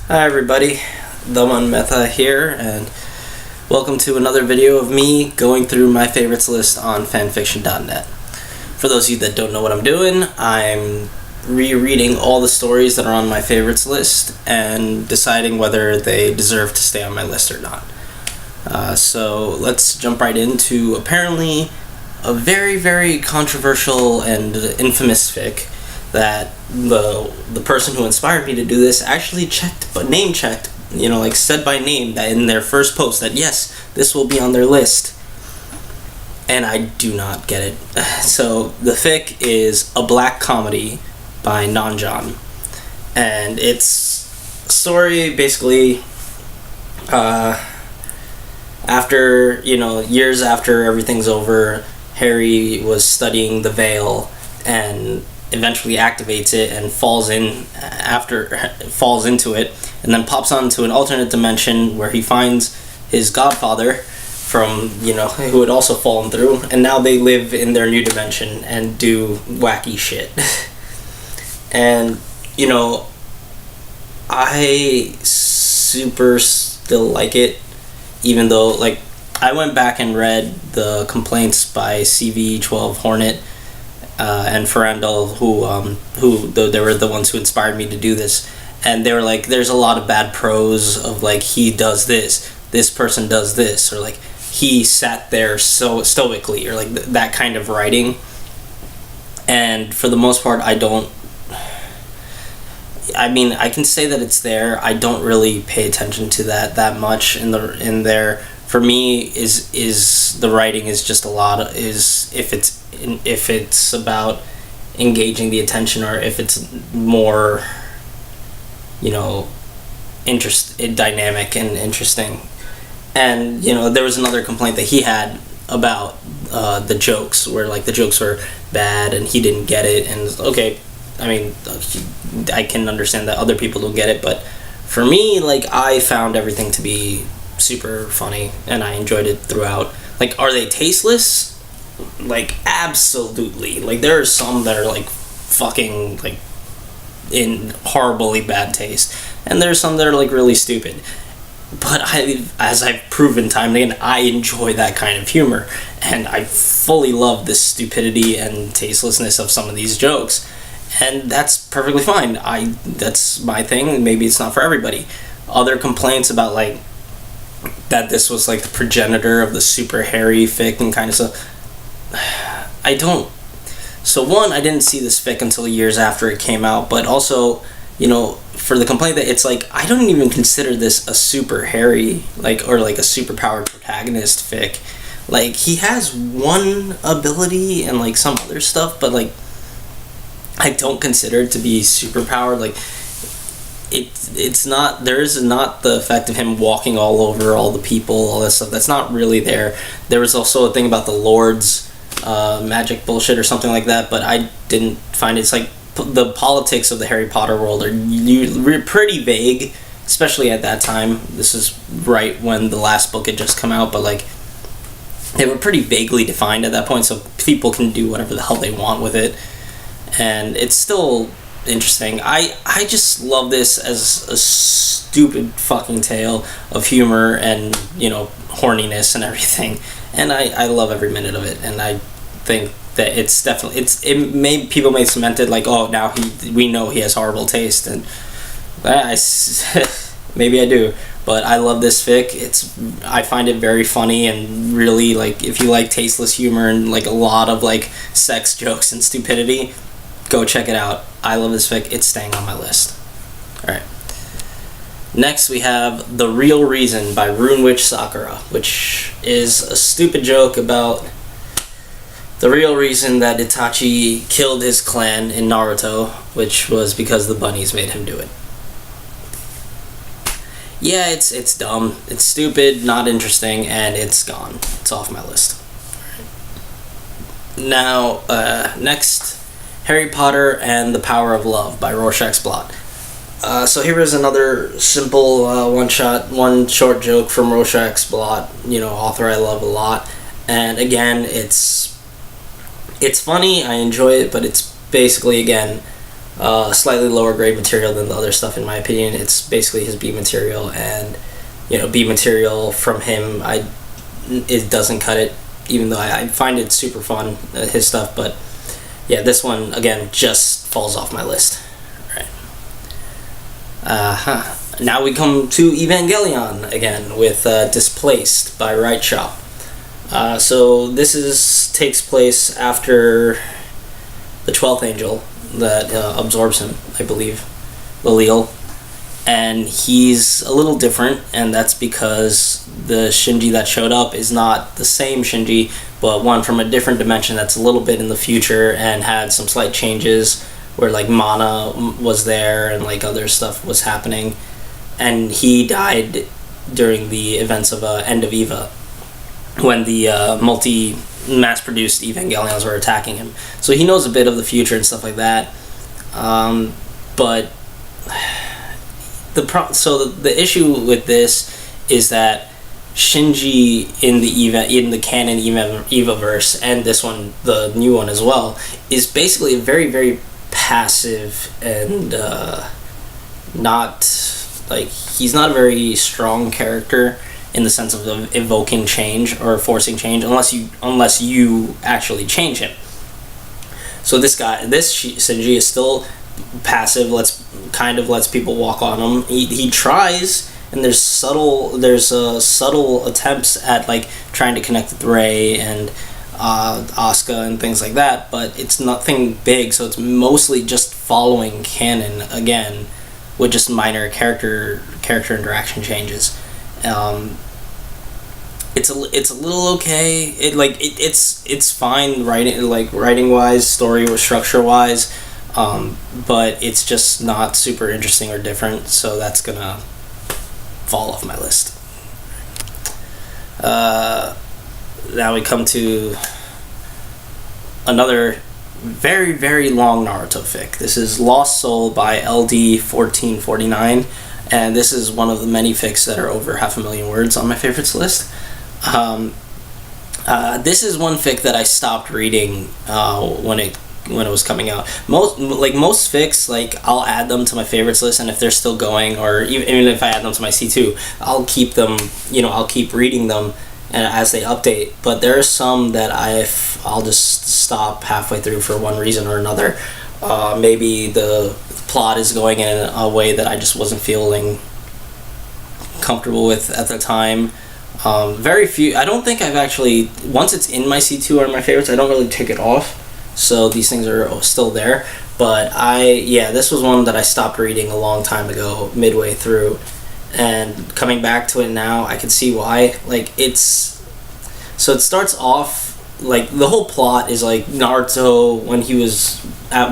Hi everybody, the One Metha here, and welcome to another video of me going through my favorites list on fanfiction.net. For those of you that don't know what I'm doing, I'm rereading all the stories that are on my favorites list and deciding whether they deserve to stay on my list or not. So let's jump right into apparently a very, very controversial and infamous fic that the person who inspired me to do this actually name checked, like said by name that in their first post that yes, this will be on their list. And I do not get it. So the fic is A Black Comedy by Nonjon. And it's a story basically after, years after everything's over, Harry was studying the Veil and eventually activates it and falls into it, and then pops onto an alternate dimension where he finds his godfather from who had also fallen through, and now they live in their new dimension and do wacky shit. And I super still like it, even though I went back and read the complaints by CV12 Hornet and Ferrandel, who they were the ones who inspired me to do this, and they were like, there's a lot of bad prose of he does this person does this, or he sat there so stoically, or that kind of writing. And for the most part, I can say that it's there. I don't really pay attention to that much in there. For me, is the writing is just a lot if it's about engaging the attention, or if it's more dynamic and interesting. And there was another complaint that he had about the jokes, where the jokes were bad and he didn't get it. And okay, I can understand that other people don't get it, but for me, I found everything to be super funny and I enjoyed it throughout. Are they tasteless? Absolutely. There are some that are fucking in horribly bad taste, and there's some that are really stupid. But as I've proven time and again, I enjoy that kind of humor, and I fully love the stupidity and tastelessness of some of these jokes, and that's perfectly fine. That's my thing. Maybe it's not for everybody. Other complaints about that this was the progenitor of the super hairy fic and kind of stuff. So one, I didn't see this fic until years after it came out, but also, for the complaint that it's I don't even consider this a super hairy, or a super powered protagonist fic. He has one ability and some other stuff, but I don't consider it to be super powered. It's not, there is not the effect of him walking all over all the people, all that stuff. That's not really there. There was also a thing about the Lord's magic bullshit or something like that, but I didn't find it. It's the politics of the Harry Potter world are pretty vague, especially at that time. This is right when the last book had just come out, but they were pretty vaguely defined at that point, so people can do whatever the hell they want with it, and it's still interesting. I just love this as a stupid fucking tale of humor and horniness and everything, and I love every minute of it. And I think that it's definitely people may cement it oh, now we know he has horrible taste, and maybe I do, but I love this fic. I find it very funny, and really if you like tasteless humor and a lot of sex jokes and stupidity, go check it out. I love this fic. It's staying on my list. Alright. Next we have The Real Reason by RuneWitchSakura, which is a stupid joke about the real reason that Itachi killed his clan in Naruto, which was because the bunnies made him do it. Yeah, it's dumb, it's stupid, not interesting, and it's gone. It's off my list. Now, next, Harry Potter and the Power of Love by Rorschach's Blot. So here is another simple one short joke from Rorschach's Blot, author I love a lot. And again, it's funny, I enjoy it, but it's basically, again, slightly lower grade material than the other stuff in my opinion. It's basically his B material, and B material from him, it doesn't cut it, even though I find it super fun, his stuff. But yeah, this one again just falls off my list. Right. Now we come to Evangelion again with Displaced by Right Shop. So this takes place after the 12th angel that absorbs him, I believe, Lilil. And he's a little different, and that's because the Shinji that showed up is not the same Shinji, but one from a different dimension that's a little bit in the future and had some slight changes where like mana was there and like other stuff was happening. And he died during the events of End of Eva, when the mass-produced Evangelions were attacking him. So he knows a bit of the future and stuff like that. But the issue with this is that Shinji in the canon Evaverse, and this one, the new one as well, is basically a very, very passive and not like, he's not a very strong character in the sense of evoking change or forcing change unless you actually change him. So this Shinji is still passive, lets people walk on him. He tries, and there's subtle attempts at like trying to connect with Rei and Asuka and things like that, but it's nothing big. So it's mostly just following canon again, with just minor character interaction changes. It's a little okay. It's fine writing wise, story or structure wise, but it's just not super interesting or different. So that's gonna fall off my list. Now we come to another very, very long Naruto fic. This is Lost Soul by LD1449, and this is one of the many fics that are over 500,000 words on my favorites list. This is one fic that I stopped reading when it was coming out. Most fics, like, I'll add them to my favorites list, and if they're still going, or even if I add them to my C2, I'll keep them, I'll keep reading them and as they update. But there are some that I'll just stop halfway through for one reason or another. Maybe the plot is going in a way that I just wasn't feeling comfortable with at the time. Very few. I don't think I've actually, once it's in my C2 or my favorites, I don't really take it off. So these things are still there. But this was one that I stopped reading a long time ago, midway through. And coming back to it now, I can see why. It starts off, the whole plot is Naruto, when he was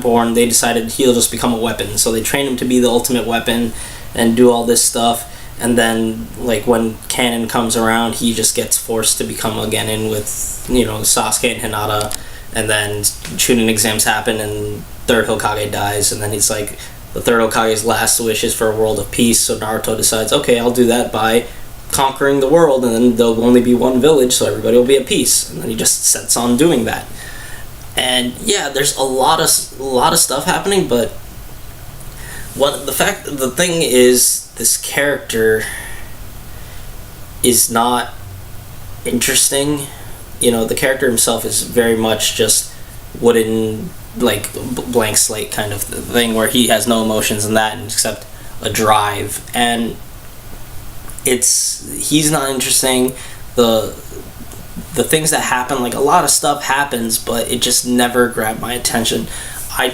born, they decided he'll just become a weapon. So they train him to be the ultimate weapon and do all this stuff. And then, when canon comes around, he just gets forced to become a Genin with, Sasuke and Hinata. And then Chunin exams happen and third Hokage dies. And then he's the third Hokage's last wish is for a world of peace. So Naruto decides, okay, I'll do that by conquering the world. And then there'll only be one village, so everybody will be at peace. And then he just sets on doing that. And yeah, there's a lot of stuff happening, but the thing is, this character is not interesting. The character himself is very much just wooden, blank slate kind of thing, where he has no emotions in that except a drive. And he's not interesting. The things that happen, a lot of stuff happens, but it just never grabbed my attention. I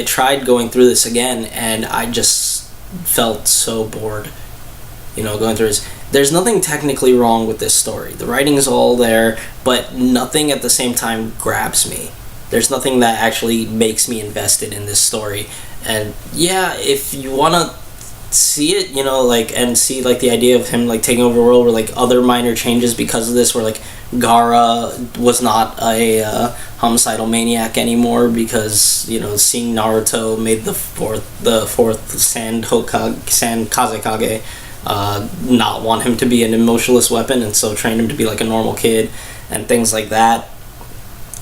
tried going through this again, and I just felt so bored, going through this. There's nothing technically wrong with this story. The writing is all there, but nothing at the same time grabs me. There's nothing that actually makes me invested in this story. And yeah, if you want to see it, and see the idea of him taking over the world, or other minor changes because of this, where Gaara was not a homicidal maniac anymore because seeing Naruto made the fourth Sand Kazekage not want him to be an emotionless weapon, and so train him to be a normal kid and things like that.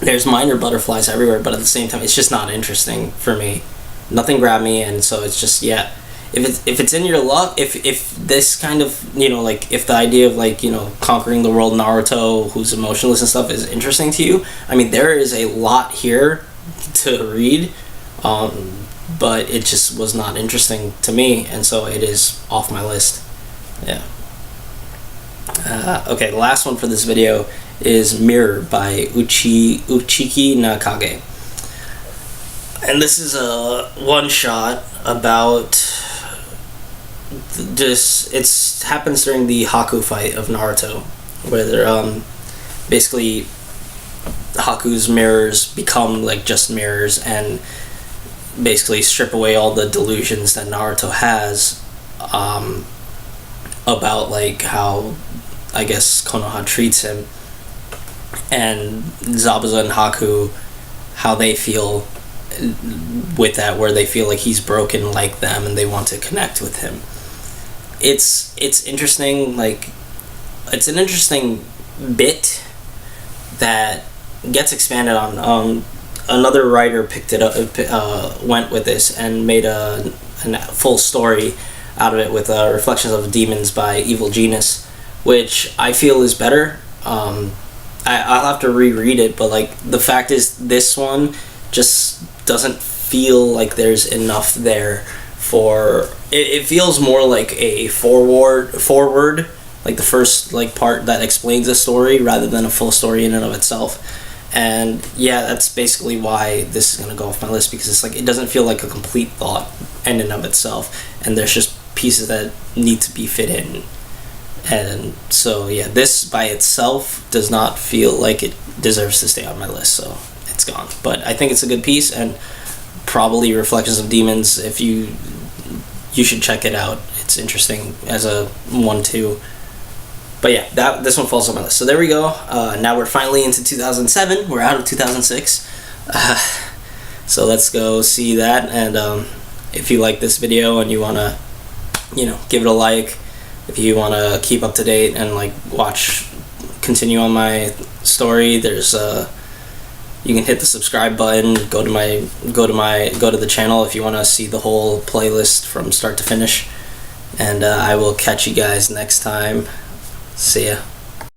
There's minor butterflies everywhere, but at the same time, it's just not interesting for me. nothing grabbed me, and so it's just, yeah, if it's in your luck, if this kind of, you know, like, if the idea of, like, you know, conquering the world Naruto, who's emotionless and stuff, is interesting to you, I mean, there is a lot here to read, but it just was not interesting to me, and so it is off my list. Yeah. Okay, the last one for this video is Mirror by Uchiki Nakage. And this is a one-shot about just, it happens during the Haku fight of Naruto, where they're, basically Haku's mirrors become like just mirrors and basically strip away all the delusions that Naruto has about, like, how, I guess, Konoha treats him, and Zabuza and Haku, how they feel with that, where they feel like he's broken like them and they want to connect with him. It's interesting, like, it's an interesting bit that gets expanded on. Another writer picked it up, went with this and made a full story out of it with Reflections of Demons by Evil Genius, which I feel is better. I'll have to reread it, but, like, the fact is, this one just doesn't feel like there's enough there for it. Feels more like a forward, like the first, like, part that explains the story rather than a full story in and of itself. And yeah, that's basically why this is gonna go off my list, because it's like, it doesn't feel like a complete thought in and of itself, and there's just pieces that need to be fit in. And so yeah, this by itself does not feel like it deserves to stay on my list, so it's gone. But I think it's a good piece, and probably Reflections of Demons, if you should check it out. It's interesting as a 1-2. But yeah, this one falls on my list. So there we go. Now we're finally into 2007. We're out of 2006. So let's go see that. And if you like this video and you want to, you know, give it a like, if you want to keep up to date and, like, continue on my story, there's you can hit the subscribe button, go to the channel if you want to see the whole playlist from start to finish. And I will catch you guys next time. See ya.